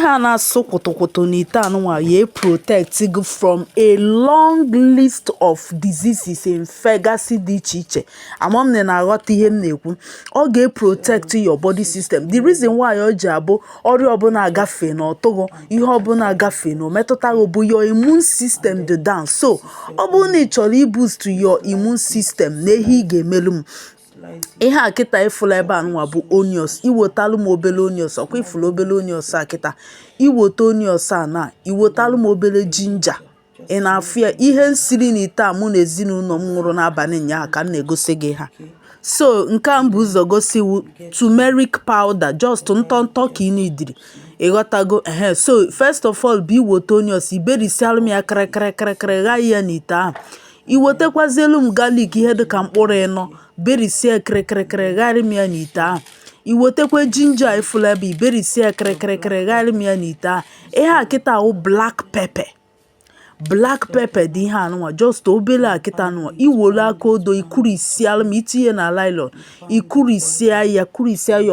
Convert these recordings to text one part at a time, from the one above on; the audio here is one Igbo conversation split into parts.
Ihe na-asụ kwụtụkwụtụ n'ite anụnwa ya protect gị from a long list of diseases infegasị dị iche iche. Amam na aghọta ihe m na-ekwu. Ọ ga-protect your body system. The reason why ọ ji abụ ọrịa ọbụla agafe na ọtụghọ, ihe ọbụla agafe na metụta gị bụ your immune system dị down. So ọ bụrụ na ị chọrọ iboost your immune system na ihe ị ga-emelu m. Ihe a kịta ifula ebe anụnwa bụ onions. Iwotalụ m obele onions. Ọkwa ifula obele onions a kịta. Iwote onions a na iwotalụ m obele ginger. Ị na-afụ ya ihe nsiri n'ite a mụ na ezinụlọ m ṅụrụ n'abalị ụnyaahụ ka m na-egosi gị ha. So nke a bụ ụzọ gosi turmeric powder, just ntọntọ ka ị na-ediri. Ịghọtago? So first of all bụ iwote onions, iberisialụ m ya kịrịkịrịkịrịkịrị ghaa ya n'ite ahụ. Iwotekwazielu m garlic ihe dịka mkpụrụ ịnọ, berisie kịrịkịrịkịrị gharị m ya n'ite ahụ. Iwotekwe ginger ifula ebe iberisie kịrịkịrịkịrị gharị m ya n'ite ahụ. Ihe a kịta ahụ black pepper. Black pepper dị ihe anụnwa, just obele akịta anụnwa. Iwolu aka odo ikurisialụ m itinye na nylon. Ikurisia ya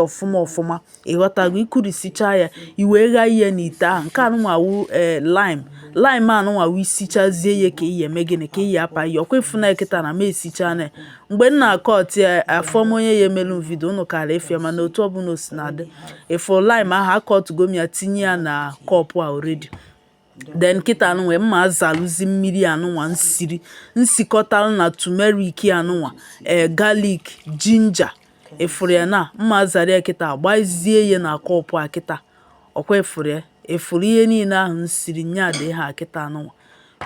ọfụma ọfụma. Ịghọtago? Ikurisicha ya iwee ghaa ya n'ite ahụ. Nke anụnwa wụ lime anụnwa wụ isichazie ya ka iyi eme gịnị ka iyi apa ya. Ọkwa ifuna ekịta na m esicha na mgbe m na-akọt ya afọm onye ya emelu vidio unu kara efia mana otu ọbụla o si na-adị. Ifo lime ahụ akọtụgo m ya tinye ya na kọpụ a already. Then kita anụnwa mma azalụzi mmiri anụnwa nsikọtalụ na turmeric anụnwa, garlic, ginger. Efuru ya na mma azara ya kita agbazie ya na kọpụ a kita. Ọkwa efuru ya. Efuru ihe niile ahụ nsiri nya dị ha kita anụnwa.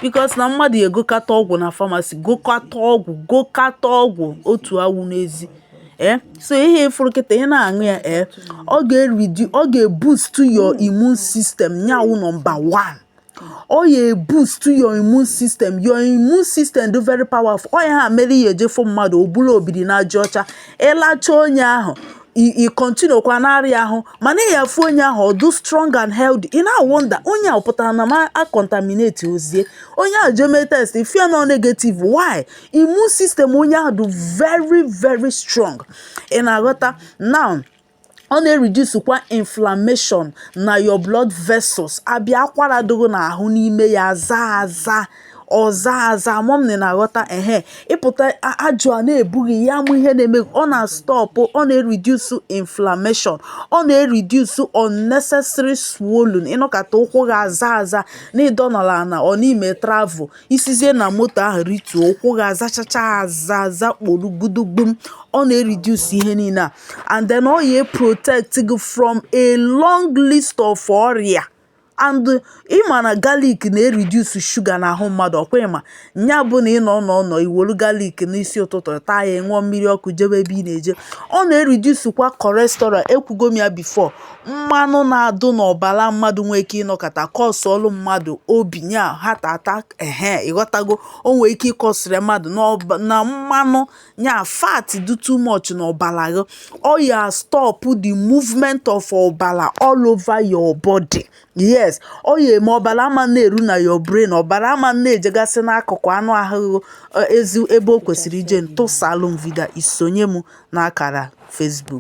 Because na mmadụ egokata ọgwụ na pharmacy, gokata ọgwụ otu awụ n'ezi. So ihe ifuru kita ị na-aṅụ ya ọ ga-boost your immune system. Nyawu number 1. Ọ ya boost your immune system. Your immune system dị very powerful. Ọ ya ha mere ya ejefu mmadụ obula obiri na ajọ ọcha. Ịlacha onye ahụ i continue kwa narịa ahụ mana ya afụ onye ahụ ọ do strong and healthy. Ị na-wonder onye ahụ pụtara na ma a contaminate ozie. Onye ahụ jeme test ifia no negative. Why? Immune system onye ahụ dị very very strong. Ị na-aghọta? Now ọ na-reduce kwa inflammation na your blood vessels. Abịa akwara dogo na ahụ n'ime ya ọza mom na-aghọta. Ịpụta ajụ a na-ebughị ya mụ ihe na-eme. Ọ na-stop, ọ na-reduce inflammation, ọ na-reduce unnecessary swollen. Ịnọkata ụkwụ gị aza na ịdọnala na ọ n'ime travel isizie na moto ahụ ritu ụkwụ gị azachacha aza kporo gudugbum. Ọ na-reduce ihe niile a, and then ọ ya protect gị from a long list of ọrịa. And ịma na garlic na-reduce sugar na ahụ mmadụ. Ọkwa ịma nya bụ na ị nọ iwolu garlic n'isi ụtụtụ taa ya ṅụọ mmiri ọkụ jebe ebe ị na-eje. Ọ na-reduce kwa cholesterol. Ekwugo m ya before. Mmanụ na-adụ n'ọbara mmadụ nwee ike ịnọkata kọsụọlụ mmadụ obi nya heart attack. Ịghọtago? O nwee ike ịkọsịrị mmadụ na mmanụ nya fat dị too much n'ọbara gị. Ọ ya stop the movement of ọbara all over your body. Yes, ọ ya eme ọbara ama na-eru na your brain. Ọbara ama na-ejegasị n'akụkụ anụ ahụ ezi ebe o kwesịrị ije. Ntụsalụ m vidio isonye m n'akara Facebook.